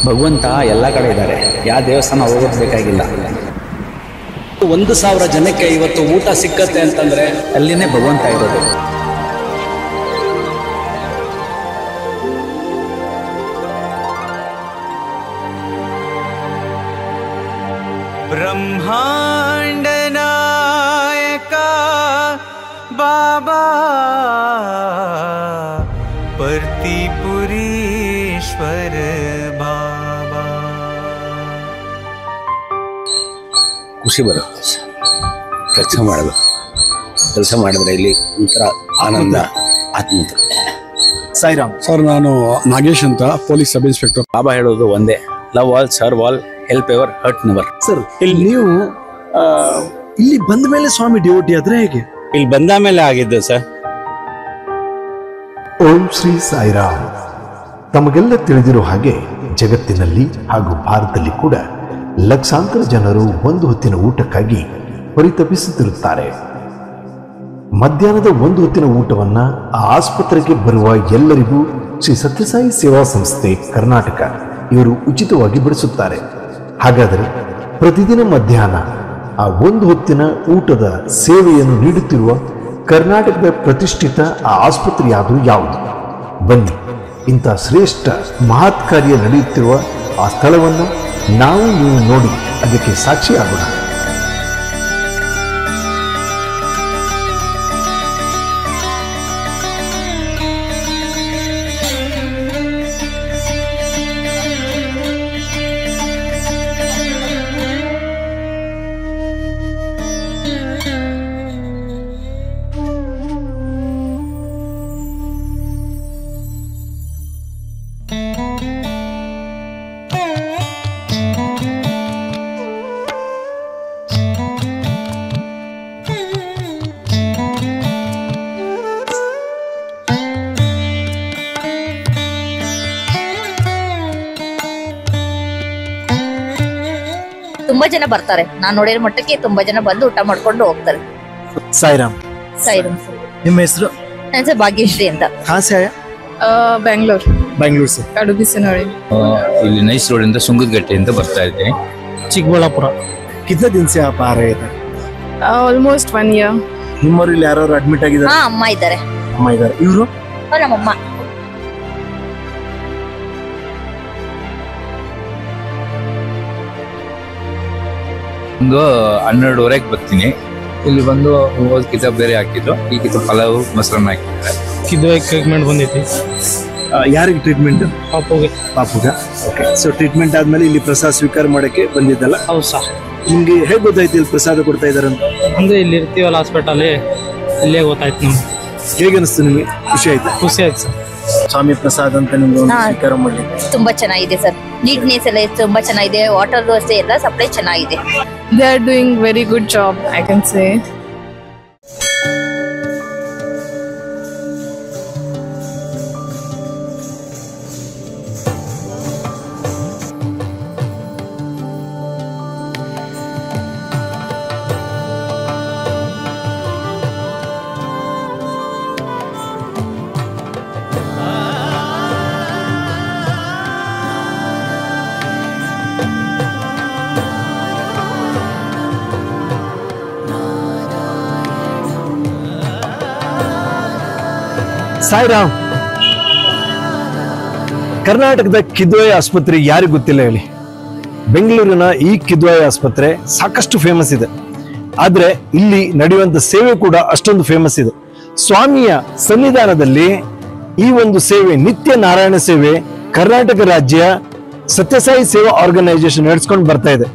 ಭಗವಂತ ಎಲ್ಲ ಕಡೆ ಇದ್ದಾರೆ, ಯಾವ ದೇವಸ್ಥಾನ ಹೋಗೋದು ಬೇಕಾಗಿಲ್ಲ. 1,000 ಜನಕ್ಕೆ ಇವತ್ತು ಊಟ ಸಿಕ್ಕತ್ತೆ ಅಂತಂದ್ರೆ ಅಲ್ಲಿನೇ ಭಗವಂತ ಇರೋದು. ಬ್ರಹ್ಮಾಂಡ ನಾಯಕ ಬಾಬಾ ಪರ್ತಿಪುರೀಶ್ವರ ಬಾಬಾ. ಖುಷಿ ಬರುತ್ತೆ ಕೆಲಸ ಮಾಡೋದು. ಕೆಲಸ ಮಾಡಿದ್ರೆ ಇಲ್ಲಿ ಒಂಥರ ಆನಂದ, ಆತ್ಮತೃಪ್ತಿ. ಸಾಯಿರಾಮ್ ಸರ್, ನಾನು ನಾಗೇಶ್ ಅಂತ, ಪೊಲೀಸ್ ಸಬ್ ಇನ್ಸ್ಪೆಕ್ಟರ್. ಬಾಬಾ ಹೇಳೋದು ಒಂದೇ, love all, serve all, help ever, hurt never. Sir, ಇಲ್ಲಿ ನೀವು ಇಲ್ಲಿ ಬಂದ ಮೇಲೆ ಸ್ವಾಮಿ ಡಿವೋಟಿ ಆದ್ರೆ ಹೇಗೆ? ಇಲ್ಲಿ ಬಂದ ಮೇಲೆ ಆಗಿದ್ದು ಸರ್. ಓಂ ಶ್ರೀ ಸಾಯಿರಾಮ್. ತಮಗೆಲ್ಲ ತಿಳಿದಿರೋ ಹಾಗೆ ಜಗತ್ತಿನಲ್ಲಿ ಹಾಗೂ ಭಾರತದಲ್ಲಿ ಕೂಡ ಲಕ್ಷಾಂತರ ಜನರು ಒಂದು ಹೊತ್ತಿನ ಊಟಕ್ಕಾಗಿ ಪರಿತಪಿಸುತ್ತಿರುತ್ತಾರೆ. ಮಧ್ಯಾಹ್ನದ ಒಂದು ಹೊತ್ತಿನ ಊಟವನ್ನ ಆ ಆಸ್ಪತ್ರೆಗೆ ಬರುವ ಎಲ್ಲರಿಗೂ ಶ್ರೀ ಸತ್ಯಸಾಯಿ ಸೇವಾ ಸಂಸ್ಥೆ ಕರ್ನಾಟಕ ಇವರು ಉಚಿತವಾಗಿ ಬಡಿಸುತ್ತಾರೆ. ಹಾಗಾದರೆ ಪ್ರತಿದಿನ ಮಧ್ಯಾಹ್ನ ಆ ಒಂದು ಹೊತ್ತಿನ ಊಟದ ಸೇವೆಯನ್ನು ನೀಡುತ್ತಿರುವ ಕರ್ನಾಟಕದ ಪ್ರತಿಷ್ಠಿತ ಆ ಆಸ್ಪತ್ರೆ ಯಾವುದು? ಬನ್ನಿ, ಇಂಥ ಶ್ರೇಷ್ಠ ಮಹತ್ ಕಾರ್ಯ ನಡೆಯುತ್ತಿರುವ ಆ ಸ್ಥಳವನ್ನು ನಾವು ನೀವು ನೋಡಿ ಅದಕ್ಕೆ ಸಾಕ್ಷಿಯಾಗೋಣ. ತುಂಬಾ ಜನ ಬರ್ತಾರೆ. ನಾನು ನೋಡಿರೋ ಮಟ್ಟಕ್ಕೆ ತುಂಬಾ ಜನ ಬಂದು ಊಟ ಮಾಡ್ಕೊಂಡು ಹೋಗ್ತಾರೆ. ಸಾಯಿರಾಮ್. ಸಾಯಿರಾಮ್. ನಿಮ್ಮ ಹೆಸರು? ನನ್ನ ಹೆಸರು ಭಾಗ್ಯಶ್ರೀ ಅಂತ. कहाँ से आया? ಬೆಂಗಳೂರು से. ಕಡುಬಿ ನೋಡಿ. ಇಲ್ಲಿ ನೈಸ್ ರೋಡ್ ಇಂದ ಸುಂಗದಗಟ್ಟೆಯಿಂದ ಬರ್ತಾ ಇದ್ದೀನಿ. ಚಿಕ್ಕಬಳ್ಳಾಪುರ. कितने दिन से आप आ रहे थे? Almost 1 year. ನಿಮ್ಮೂರಲ್ಲಿ ಯಾರು ಅಡ್ಮಿಟ್ ಆಗಿದ್ದಾರೆ? ಹಾ, ಅಮ್ಮ ಇದ್ದಾರೆ. ಅಮ್ಮ ಇದ್ದಾರೆ. ಇವರು? ನಮ್ಮಮ್ಮ. ಒಂದು 12:30ಕ್ಕೆ ಬರ್ತೀನಿ. ಇಲ್ಲಿ ಬಂದು ಹೋದ್ ಕಿತಾಬ್ ಬೇರೆ ಹಾಕಿದ್ರು, ಈ ಕಿತಾಬ್ ಪಲಾವ್ ಮೊಸರನ್ನ ಹಾಕಿದ್ದಾರೆ. ಟ್ರೀಟ್ಮೆಂಟ್ ಬಂದೈತಿ. ಯಾರಿಗೆ ಟ್ರೀಟ್ಮೆಂಟ್? ಪಾಪುಗ. ಓಕೆ. ಸೊ ಟ್ರೀಟ್ಮೆಂಟ್ ಆದ್ಮೇಲೆ ಇಲ್ಲಿ ಪ್ರಸಾದ ಸ್ವೀಕಾರ ಮಾಡಕ್ಕೆ ಬಂದಿದ್ದಲ್ಲ? ಹೌದು ಸರ್. ನಿಮ್ಗೆ ಹೇಗೆ ಗೊತ್ತಾಯ್ತು ಇಲ್ಲಿ ಪ್ರಸಾದ ಕೊಡ್ತಾ ಇದಾರೆ ಅಂತ? ಅಂದ್ರೆ ಇಲ್ಲಿ ಇರ್ತೀವಲ್ಲ ಹಾಸ್ಪಿಟಲ್, ಇಲ್ಲೇ ಗೊತ್ತಾಯ್ತು ನಮ್ಗೆ. ಹೇಗೆ ಅನಿಸ್ತು ನಿಮ್ಗೆ? ಖುಷಿ ಆಯ್ತಾ? ಖುಷಿ ಆಯ್ತು ಸರ್. ಸ್ವಾಮಿ ಪ್ರಸಾದ್ ಅಂತ ನಿಮ್ಗೆ ಒಂದು ಸ್ವೀಕಾರ ಮಾಡಿ. ತುಂಬಾ ಚೆನ್ನಾಗಿದೆ ಸರ್. ನೀಟ್ನೆಸ್ ಎಲ್ಲ ತುಂಬಾ ಚೆನ್ನಾಗಿದೆ. ವಾಟರ್ ವ್ಯವಸ್ಥೆ ಎಲ್ಲ ಸಪ್ಲೈ ಚೆನ್ನಾಗಿದೆ. They are doing very good job, I can say. Sairam. ಕರ್ನಾಟಕದ ಕಿದ್ವಾಯಿ ಆಸ್ಪತ್ರೆ ಯಾರಿಗೂ ಗೊತ್ತಿಲ್ಲ ಹೇಳಿ? ಬೆಂಗಳೂರಿನ ಈ ಕಿದ್ವಾಯಿ ಆಸ್ಪತ್ರೆ ಸಾಕಷ್ಟು ಫೇಮಸ್ ಇದೆ. ಆದ್ರೆ ಇಲ್ಲಿ ನಡೆಯುವಂತ ಸೇವೆ ಕೂಡ ಅಷ್ಟೊಂದು ಫೇಮಸ್ ಇದೆ. ಸ್ವಾಮಿಯ ಸನ್ನಿಧಾನದಲ್ಲಿ ಈ ಒಂದು ಸೇವೆ, ನಿತ್ಯ ನಾರಾಯಣ ಸೇವೆ, ಕರ್ನಾಟಕ ರಾಜ್ಯ ಸತ್ಯಸಾಯಿ ಸೇವಾ ಆರ್ಗನೈಸೇಷನ್ ನಡೆಸ್ಕೊಂಡು ಬರ್ತಾ ಇದೆ.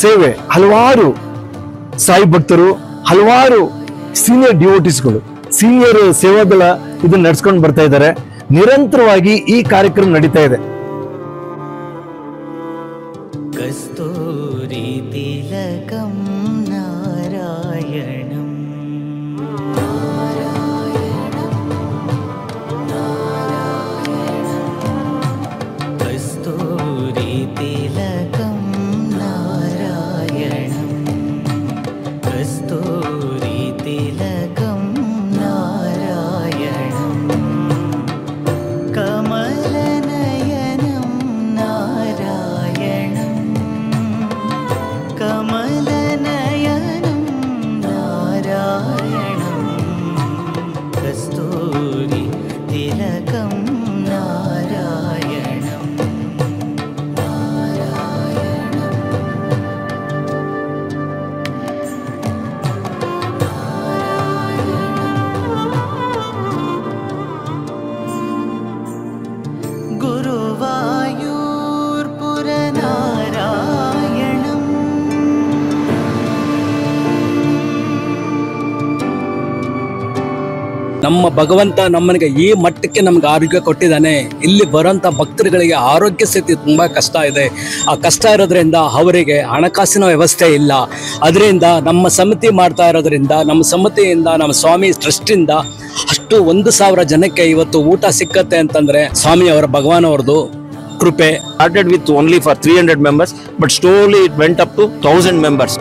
ಸೇವೆ ಹಲವಾರು ಸಾಯಿ ಭಕ್ತರು, ಹಲವಾರು ಸೀನಿಯರ್ ಡಿವೋಟಿಸ್ಗಳು, ಸೀನಿಯರ್ ಸೇವಾದಳ ಇದನ್ನ ನಡ್ಸ್ಕೊಂಡು ಬರ್ತಾ ಇದ್ದಾರೆ. ನಿರಂತರವಾಗಿ ಈ ಕಾರ್ಯಕ್ರಮ ನಡೀತಾ ಇದೆ. ಕಸ್ತೂರಿ ತಿಲಕಂ ನಾರಾಯಣಂ ಕಸ್ತೂರಿ ತಿಲಕಂ ನಾರಾಯಣಂ ನಮ್ಮ ಭಗವಂತ ನಮ್ಮನಿಗೆ ಈ ಮಟ್ಟಕ್ಕೆ ನಮ್ಗೆ ಆರೋಗ್ಯ ಕೊಟ್ಟಿದ್ದಾನೆ. ಇಲ್ಲಿ ಬರೋಂಥ ಭಕ್ತರುಗಳಿಗೆ ಆರೋಗ್ಯ ಸ್ಥಿತಿ ತುಂಬ ಕಷ್ಟ ಇದೆ. ಆ ಕಷ್ಟ ಇರೋದ್ರಿಂದ ಅವರಿಗೆ ಹಣಕಾಸಿನ ವ್ಯವಸ್ಥೆ ಇಲ್ಲ. ಅದರಿಂದ ನಮ್ಮ ಸಮಿತಿ ಮಾಡ್ತಾ ಇರೋದ್ರಿಂದ ನಮ್ಮ ಸಮಿತಿಯಿಂದ ನಮ್ಮ ಸ್ವಾಮಿ ಟ್ರಸ್ಟಿಂದ ಅಷ್ಟು 1,000 ಜನಕ್ಕೆ ಇವತ್ತು ಊಟ ಸಿಕ್ಕತ್ತೆ ಅಂತಂದ್ರೆ ಸ್ವಾಮಿ ಅವರ ಭಗವಾನ್ ಅವ್ರದ್ದು ಕೃಪೆ. Started with only for 300 members, but slowly it went up to 1,000 members.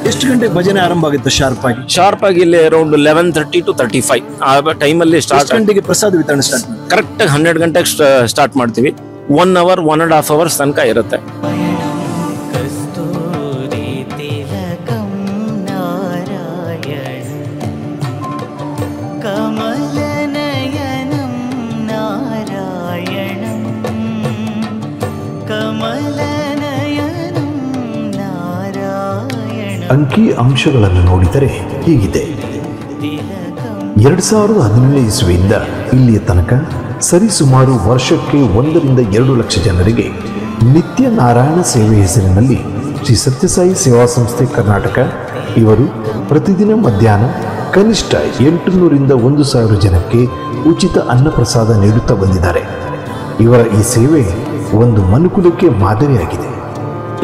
ಎಷ್ಟು ಗಂಟೆಗೆ ಭಜನೆ ಆರಂಭ ಆಗುತ್ತೆ ಶಾರ್ಪ್ ಆಗಿ ಇಲ್ಲಿ ಅರೌಂಡ್ 11:30 to 35 ಆ ಟೈಮಲ್ಲಿ ಸ್ಟಾರ್ಟ್. ಗಂಟೆಗೆ ಪ್ರಸಾದ ವಿತರಣೆ ಸ್ಟಾರ್ಟ್ ಕರೆಕ್ಟ್ 12 ಗಂಟೆಗೆ ಸ್ಟಾರ್ಟ್ ಮಾಡ್ತೀವಿ. 1 hour 1.5 hours ತನಕ ಇರುತ್ತೆ. ಅಂಕಿ ಅಂಶಗಳನ್ನು ನೋಡಿದರೆ ಹೀಗಿದೆ. 2017 ಇಸ್ವಿಯಿಂದ ಇಲ್ಲಿಯ ತನಕ ಸರಿಸುಮಾರು ವರ್ಷಕ್ಕೆ 1 ರಿಂದ 2 ಲಕ್ಷ ಜನರಿಗೆ ನಿತ್ಯ ನಾರಾಯಣ ಸೇವೆ ಹೆಸರಿನಲ್ಲಿ ಶ್ರೀ ಸತ್ಯಸಾಯಿ ಸೇವಾ ಸಂಸ್ಥೆ ಕರ್ನಾಟಕ ಇವರು ಪ್ರತಿದಿನ ಮಧ್ಯಾಹ್ನ ಕನಿಷ್ಠ 800 ರಿಂದ 1,000 ಜನಕ್ಕೆ ಉಚಿತ ಅನ್ನಪ್ರಸಾದ ನೀಡುತ್ತಾ ಬಂದಿದ್ದಾರೆ. ಇವರ ಈ ಸೇವೆ ಒಂದು ಮನುಕುಲಕ್ಕೆ ಮಾದರಿಯಾಗಿದೆ.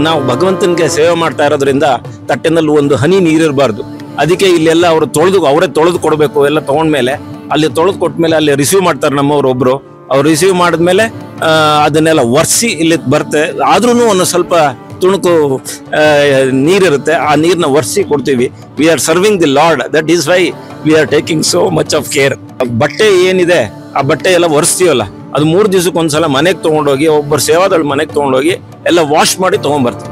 ನಾವು ಭಗವಂತನಿಗೆ ಸೇವೆ ಮಾಡ್ತಾ ಇರೋದ್ರಿಂದ ತಟ್ಟೆನಲ್ಲಿ ಒಂದು ಹನಿ ನೀರಿರಬಾರ್ದು. ಅದಕ್ಕೆ ಇಲ್ಲೆಲ್ಲ ಅವರು ಅವರೇ ತೊಳೆದು ಕೊಡಬೇಕು. ಎಲ್ಲ ತಗೊಂಡ್ಮೇಲೆ ಅಲ್ಲಿ ತೊಳೆದು ಕೊಟ್ಮೇಲೆ ಅಲ್ಲಿ ರಿಸೀವ್ ಮಾಡ್ತಾರೆ ನಮ್ಮವ್ರು ಒಬ್ರು. ಅವ್ರು ರಿಸೀವ್ ಮಾಡಿದ್ಮೇಲೆ ಅದನ್ನೆಲ್ಲ ಒರೆಸಿ ಇಲ್ಲಿ ಬರುತ್ತೆ. ಆದ್ರೂ ಒಂದು ಸ್ವಲ್ಪ ತುಣುಕು ನೀರಿರುತ್ತೆ. ಆ ನೀರನ್ನ ಒರೆಸಿ ಕೊಡ್ತೀವಿ. We are serving the lord, that is why we are taking so much of care. ಬಟ್ಟೆ ಏನಿದೆ ಆ ಬಟ್ಟೆ ಎಲ್ಲ ಒರೆಸ್ತೀವಲ್ಲ, ಅದು 3 ದಿವಸಕ್ಕೆ ಒಂದ್ಸಲ ಮನೆಗೆ ತಗೊಂಡೋಗಿ ಒಬ್ಬರು ಸೇವಾದಳು ಮನೆಗೆ ತಗೊಂಡೋಗಿ ಎಲ್ಲ ವಾಶ್ ಮಾಡಿ ತಗೊಂಡ್ಬರ್ತೀವಿ.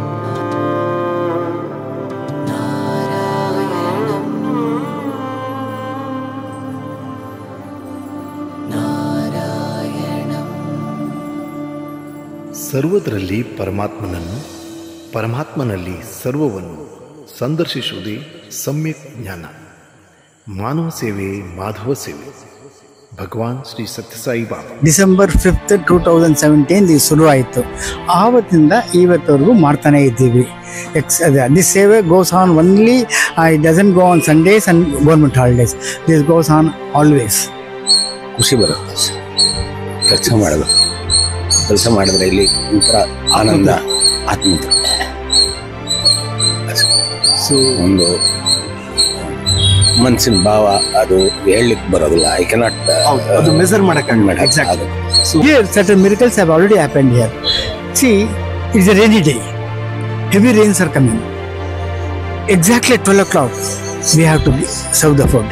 ಸರ್ವದರಲ್ಲಿ ಪರಮಾತ್ಮನನ್ನು, ಪರಮಾತ್ಮನಲ್ಲಿ ಸರ್ವವನ್ನು ಸಂದರ್ಶಿಸುವುದೇ ಸಮ್ಯಕ್ ಜ್ಞಾನ. ಮಾನವ ಸೇವೆ ಮಾಧವ ಸೇವೆ. ಭಗವಾನ್ ಶ್ರೀ ಸತ್ಯಸಾಯಿ ಬಾಬಾ. ಡಿಸೆಂಬರ್ 5th 2017 ಶುರು ಆಯಿತು. ಆವತ್ತಿಂದ ಇವತ್ತವರೆಗೂ ಮಾಡ್ತಾನೆ ಇದ್ದೀವಿ. ದಿಸ್ ಸೇವೆ goes on only, it doesn't go on Sundays and government holidays. This goes on always. ಖುಷಿ ಬರುತ್ತೆ ಕೆಲಸ ಮಾಡಿದ್ರೆ ಇಲ್ಲಿ ಒಂಥರ ಆನಂದ, ಆತ್ಮತೃಪ್ತಿ. ಸೊ ಒಂದು ಮನಸ್ಸಿನ ಭಾವ ಅದು ಹೇಳಲಿಕ್ಕೆ ಬರೋದಿಲ್ಲ. ಐ ಕೆನಾಟ್ ಅದು ಮೆಜರ್ ಮಾಡಕ್ಕೆ. Exactly. So here certain miracles have already happened here. See, it's a rainy day. Heavy rains are coming. Exactly at 12 o'clock, we have to serve the food.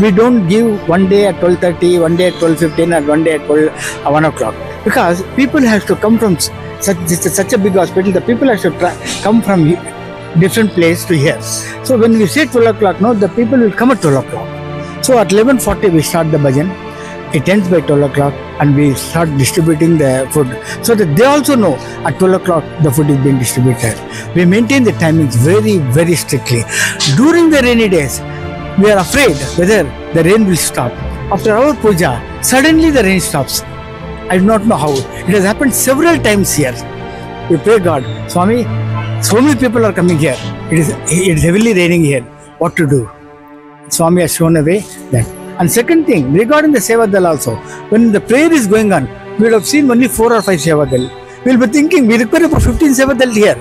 We don't give one day at 12:30, one day at 12:15, and one day at 1 o'clock. Because people have to come from such a big hospital. The people have to come from different place to here. So when we say 12 o'clock, no, the people will come at 12 o'clock. So at 11:40 we start the bhajan. It ends by 12 o'clock and we start distributing the food. So that they also know at 12 o'clock the food is being distributed. We maintain the timings very, very strictly. During the rainy days, we are afraid whether the rain will stop. After our puja, suddenly the rain stops. I do not know how. It has happened several times here. We pray God, Swami, so many people are coming here. It is heavily raining here. What to do? Swami has shown a way that. And second thing, regarding the Sevadal also, when the prayer is going on, we will have seen only 4 or 5 Sevadal. We will be thinking, we require about 15 Sevadal here.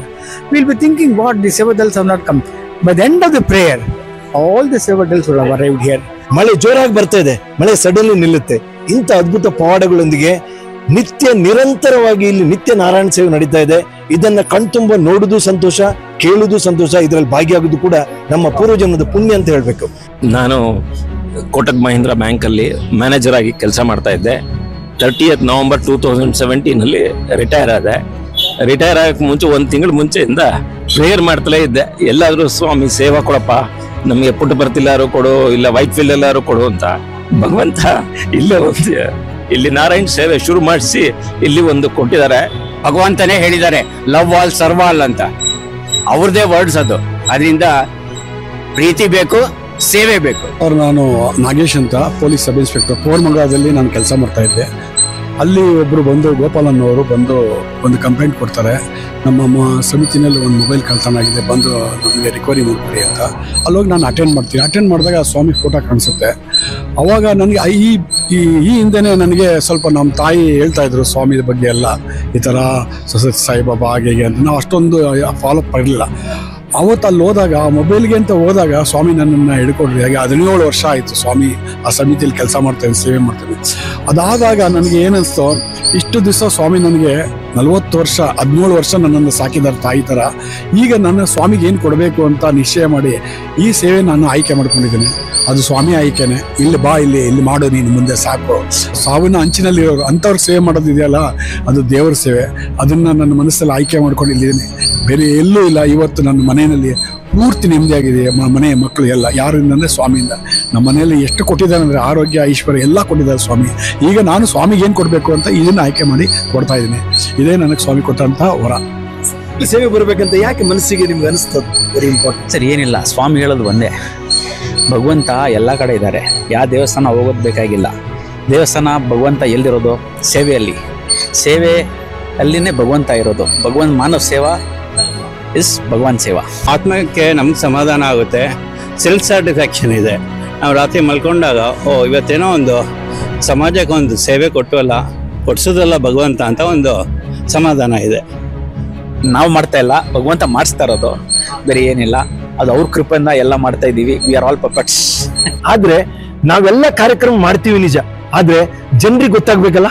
We will be thinking, what, the Sevadals have not come. By the end of the prayer, all the Seva adults would have arrived here. ಮಳೆ ಜೋರಾಗಿ ಬರ್ತಾ ಇದೆ, ಮಳೆ suddenly ನಿಲ್ಲುತ್ತೆ. ಇಂಥ ಅದ್ಭುತ ಪವಾಡಗಳೊಂದಿಗೆ ನಿರಂತರವಾಗಿ ಇಲ್ಲಿ ನಿತ್ಯ ನಾರಾಯಣ ಸೇವೆ ನಡೀತಾ ಇದೆ. ಇದನ್ನ ಕಣ್ತುಂಬ ನೋಡುದು ಸಂತೋಷ, ಕೇಳುದು ಸಂತೋಷ, ಇದರಲ್ಲಿ ಭಾಗಿಯಾಗುದು ಕೂಡ ನಮ್ಮ ಪೂರ್ವಜನ್ಮದ ಪುಣ್ಯ ಅಂತ ಹೇಳ್ಬೇಕು. ನಾನು ಕೋಟಕ್ ಮಹೀಂದ್ರ ಬ್ಯಾಂಕ್ ಅಲ್ಲಿ ಮ್ಯಾನೇಜರ್ ಆಗಿ ಕೆಲಸ ಮಾಡ್ತಾ ಇದ್ದೆ. 30th November 2017 ರಿಟೈರ್ ಆದೆ. ರಿಟೈರ್ ಆಗಕ್ಕೆ ಮುಂಚೆ 1 ತಿಂಗಳ ಮುಂಚೆಯಿಂದ ಪ್ರೇಯರ್ ಮಾಡ್ತಲೇ ಇದ್ದೆ. ಎಲ್ಲಾದ್ರೂ ಸ್ವಾಮಿ ಸೇವಾ ಕೊಡಪ್ಪ, ನಮಗೆ ಪುಟ್ಟ ಬರ್ತಿಲ್ಲಾರು ಕೊಡು, ಇಲ್ಲ ವೈಟ್ ಫೀಲ್ಡ್ ಎಲ್ಲಾರು ಕೊಡು ಅಂತ. ಭಗವಂತ ಇಲ್ಲಿ ನಾರಾಯಣ್ ಸೇವೆ ಶುರು ಮಾಡಿಸಿ ಇಲ್ಲಿ ಒಂದು ಕೊಟ್ಟಿದ್ದಾರೆ. ಭಗವಂತನೇ ಹೇಳಿದ್ದಾರೆ ಲವ್ ಆಲ್ ಸರ್ವ್ ಆಲ್ ಅಂತ, ಅವ್ರದೇ ವರ್ಡ್ಸ್ ಅದು. ಅದರಿಂದ ಪ್ರೀತಿ ಬೇಕು, ಸೇವೆ ಬೇಕು. ನಾನು ನಾಗೇಶ್ ಅಂತ ಪೊಲೀಸ್ ಸಬ್ ಇನ್ಸ್ಪೆಕ್ಟರ್ ಕೋರಮಂಗಲದಲ್ಲಿ ನಾನು ಕೆಲಸ ಮಾಡ್ತಾ ಇದ್ದೆ. ಅಲ್ಲಿ ಒಬ್ಬರು ಬಂದು ಗೋಪಾಲನ್ ಅವರು ಬಂದು ಒಂದು ಕಂಪ್ಲೇಂಟ್ ಕೊಡ್ತಾರೆ, ನಮ್ಮ ಸಮಿತಿನಲ್ಲಿ ಒಂದು ಮೊಬೈಲ್ ಕಳ್ತನ ಆಗಿದೆ, ಬಂದು ನಮಗೆ ರಿಕವರಿ ಮಾಡ್ಕೊಡಿ ಅಂತ. ಅಲ್ಲೋಗಿ ನಾನು ಅಟೆಂಡ್ ಮಾಡ್ತೀನಿ. ಅಟೆಂಡ್ ಮಾಡಿದಾಗ ಸ್ವಾಮಿ ಫೋಟೋ ಕಾಣಿಸುತ್ತೆ. ಅವಾಗ ನನಗೆ ಈ ಹಿಂದೆನೇ ನನಗೆ ಸ್ವಲ್ಪ ನಮ್ಮ ತಾಯಿ ಹೇಳ್ತಾ ಇದ್ರು ಸ್ವಾಮಿ ಬಗ್ಗೆ ಎಲ್ಲ, ಈ ಥರ ಸರಸ್ವತಿ ಸಾಯಿಬಾಬಾ ಹಾಗೆ ಅಂತ. ನಾವು ಅಷ್ಟೊಂದು ಫಾಲೋಅಪ್ ಇರಲಿಲ್ಲ. ಅವತ್ತು ಅಲ್ಲಿ ಹೋದಾಗ ಮೊಬೈಲ್ಗೆ ಅಂತ ಹೋದಾಗ ಸ್ವಾಮಿ ನನ್ನನ್ನು ಹಿಡ್ಕೊಂಡ್ರಿ. ಹಾಗೆ 17 ವರ್ಷ ಆಯಿತು ಸ್ವಾಮಿ ಆ ಸಮಿತಿಯಲ್ಲಿ ಕೆಲಸ ಮಾಡ್ತೇನೆ, ಸೇವೆ ಮಾಡ್ತೇನೆ. ಅದಾದಾಗ ನನಗೆ ಏನನ್ನಿಸ್ತು, ಇಷ್ಟು ದಿವಸ ಸ್ವಾಮಿ ನನಗೆ 40 ವರ್ಷ 17 ವರ್ಷ ನನ್ನನ್ನು ಸಾಕಿದ್ದಾರೆ ತಾಯಿ ಥರ. ಈಗ ನನ್ನ ಸ್ವಾಮಿಗೆ ಏನು ಕೊಡಬೇಕು ಅಂತ ನಿಶ್ಚಯ ಮಾಡಿ ಈ ಸೇವೆ ನಾನು ಆಯ್ಕೆ ಮಾಡ್ಕೊಂಡಿದ್ದೀನಿ. ಅದು ಸ್ವಾಮಿ ಆಯ್ಕೆನೆ. ಇಲ್ಲಿ ಬಾ, ಇಲ್ಲಿ ಮಾಡು, ನೀನು ಮುಂದೆ ಸಾಕು. ಸಾವಿನ ಅಂಚಿನಲ್ಲಿ ಇರೋರು ಅಂಥವ್ರಿಗೆ ಸೇವೆ ಮಾಡೋದಿದೆಯಲ್ಲ, ಅದು ದೇವರ ಸೇವೆ. ಅದನ್ನು ನನ್ನ ಮನಸ್ಸಲ್ಲಿ ಆಯ್ಕೆ ಮಾಡ್ಕೊಂಡಿದ್ದೀನಿ. ಬೇರೆ ಎಲ್ಲೂ ಇಲ್ಲ. ಇವತ್ತು ನನ್ನ ಮನೆಯಲ್ಲಿ ಪೂರ್ತಿ ನೆಮ್ಮದಿಯಾಗಿದೆ. ಮನೆ ಮಕ್ಕಳು ಎಲ್ಲ ಯಾರಿಂದ ಅಂದರೆ ಸ್ವಾಮಿಯಿಂದ. ನಮ್ಮ ಮನೆಯಲ್ಲಿ ಎಷ್ಟು ಕೊಟ್ಟಿದ್ದಾರೆ ಅಂದರೆ ಆರೋಗ್ಯ, ಐಶ್ವರ್ಯ ಎಲ್ಲ ಕೊಟ್ಟಿದ್ದಾರೆ ಸ್ವಾಮಿ. ಈಗ ನಾನು ಸ್ವಾಮಿಗೆ ಏನು ಕೊಡಬೇಕು ಅಂತ ಇದನ್ನು ಆಯ್ಕೆ ಮಾಡಿ ಕೊಡ್ತಾ ಇದ್ದೀನಿ. ಇದೇ ನನಗೆ ಸ್ವಾಮಿ ಕೊಟ್ಟಂಥ ವರ. ಸೇವೆ ಬರಬೇಕಂತ ಯಾಕೆ ಮನಸ್ಸಿಗೆ ನಿಮ್ಗೆ ಅನಿಸ್ತದೆ? Very important sir. ಏನಿಲ್ಲ, ಸ್ವಾಮಿ ಹೇಳೋದು ಒಂದೇ, ಭಗವಂತ ಎಲ್ಲ ಕಡೆ ಇದ್ದಾರೆ. ಯಾವ ದೇವಸ್ಥಾನ ಹೋಗೋದು ಬೇಕಾಗಿಲ್ಲ. ದೇವಸ್ಥಾನ ಭಗವಂತ ಎಲ್ಲಿರೋದು? ಸೇವೆಯಲ್ಲಿ. ಸೇವೆ ಅಲ್ಲಿನೇ ಭಗವಂತ ಇರೋದು. ಭಗವಂತ ಮಾನವ ಸೇವಾ ಇಸ್ ಭಗವಾನ್ ಸೇವಾ. ಆತ್ಮಕ್ಕೆ ನಮ್ಗೆ ಸಮಾಧಾನ ಆಗುತ್ತೆ, ಸೆಲ್ಫ್ ಸ್ಯಾಟಿಸ್ಫ್ಯಾಕ್ಷನ್ ಇದೆ. ನಾವು ರಾತ್ರಿ ಮಲ್ಕೊಂಡಾಗ ಇವತ್ತೇನೋ ಒಂದು ಸಮಾಜಕ್ಕೆ ಒಂದು ಸೇವೆ ಕೊಡಿಸೋದಲ್ಲ ಭಗವಂತ ಅಂತ ಒಂದು ಸಮಾಧಾನ ಇದೆ. ನಾವು ಮಾಡ್ತಾ ಇಲ್ಲ, ಭಗವಂತ ಮಾಡಿಸ್ತಾ ಇರೋದು, ಬೇರೆ ಏನಿಲ್ಲ. ಅದು ಅವ್ರ ಕೃಪೆಯಿಂದ ಎಲ್ಲ ಮಾಡ್ತಾ ಇದ್ದೀವಿ. We are all perfects. ಆದ್ರೆ ನಾವೆಲ್ಲ ಕಾರ್ಯಕ್ರಮ ಮಾಡ್ತೀವಿ ನಿಜ, ಆದ್ರೆ ಜನರಿಗೆ ಗೊತ್ತಾಗ್ಬೇಕಲ್ಲ.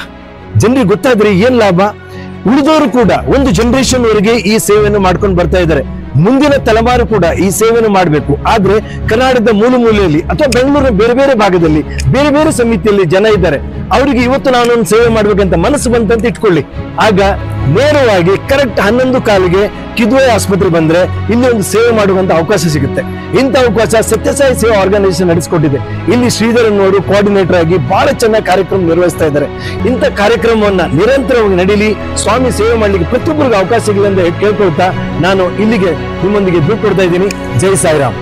ಜನರಿಗೆ ಗೊತ್ತಾದ್ರೆ ಏನ್ ಲಾಭ? ಉಳಿದವರು ಕೂಡ ಒಂದು ಜನರೇಷನ್ ವರೆಗೆ ಈ ಸೇವೆಯನ್ನು ಮಾಡ್ಕೊಂಡು ಬರ್ತಾ ಇದ್ದಾರೆ. ಮುಂದಿನ ತಲೆಮಾರು ಕೂಡ ಈ ಸೇವೆಯನ್ನು ಮಾಡಬೇಕು. ಆದ್ರೆ ಕರ್ನಾಟಕದ ಮೂಲೆಯಲ್ಲಿ ಅಥವಾ ಬೆಂಗಳೂರಿನ ಬೇರೆ ಬೇರೆ ಭಾಗದಲ್ಲಿ ಬೇರೆ ಬೇರೆ ಸಮಿತಿಯಲ್ಲಿ ಜನ ಇದ್ದಾರೆ. ಅವರಿಗೆ ಇವತ್ತು ನಾನೊಂದು ಸೇವೆ ಮಾಡ್ಬೇಕಂತ ಮನಸ್ಸು ಬಂತಂತ ಇಟ್ಕೊಳ್ಳಿ. ಆಗ ನೇರವಾಗಿ ಕರೆಕ್ಟ್ 11:15 ಕಿದ್ವಾಯಿ ಆಸ್ಪತ್ರೆ ಬಂದ್ರೆ ಇಲ್ಲಿ ಒಂದು ಸೇವೆ ಮಾಡುವಂತ ಅವಕಾಶ ಸಿಗುತ್ತೆ. ಇಂಥ ಅವಕಾಶ ಸತ್ಯಸಾಯಿ ಸೇವಾ ಆರ್ಗನೈಸೇಷನ್ ನಡೆಸಿಕೊಟ್ಟಿದೆ. ಇಲ್ಲಿ ಶ್ರೀಧರ್ ಅನ್ನೋರು ಕೋಆರ್ಡಿನೇಟರ್ ಆಗಿ ಬಹಳ ಚೆನ್ನಾಗಿ ಕಾರ್ಯಕ್ರಮ ನಿರ್ವಹಿಸ್ತಾ ಇದ್ದಾರೆ. ಇಂಥ ಕಾರ್ಯಕ್ರಮವನ್ನ ನಿರಂತರವಾಗಿ ನಡೀಲಿ, ಸ್ವಾಮಿ ಸೇವೆ ಮಾಡ್ಲಿಕ್ಕೆ ಪ್ರತಿಯೊಬ್ಬರಿಗೆ ಅವಕಾಶ ಸಿಗಲಿ ಅಂತ ಕೇಳ್ಕೊಳ್ತಾ ನಾನು ಇಲ್ಲಿಗೆ ನಿಮ್ಮೊಂದಿಗೆ ಬೀಳ್ಕೊಡ್ತಾ ಇದ್ದೀನಿ. ಜೈ ಸಾಯಿರಾಮ್.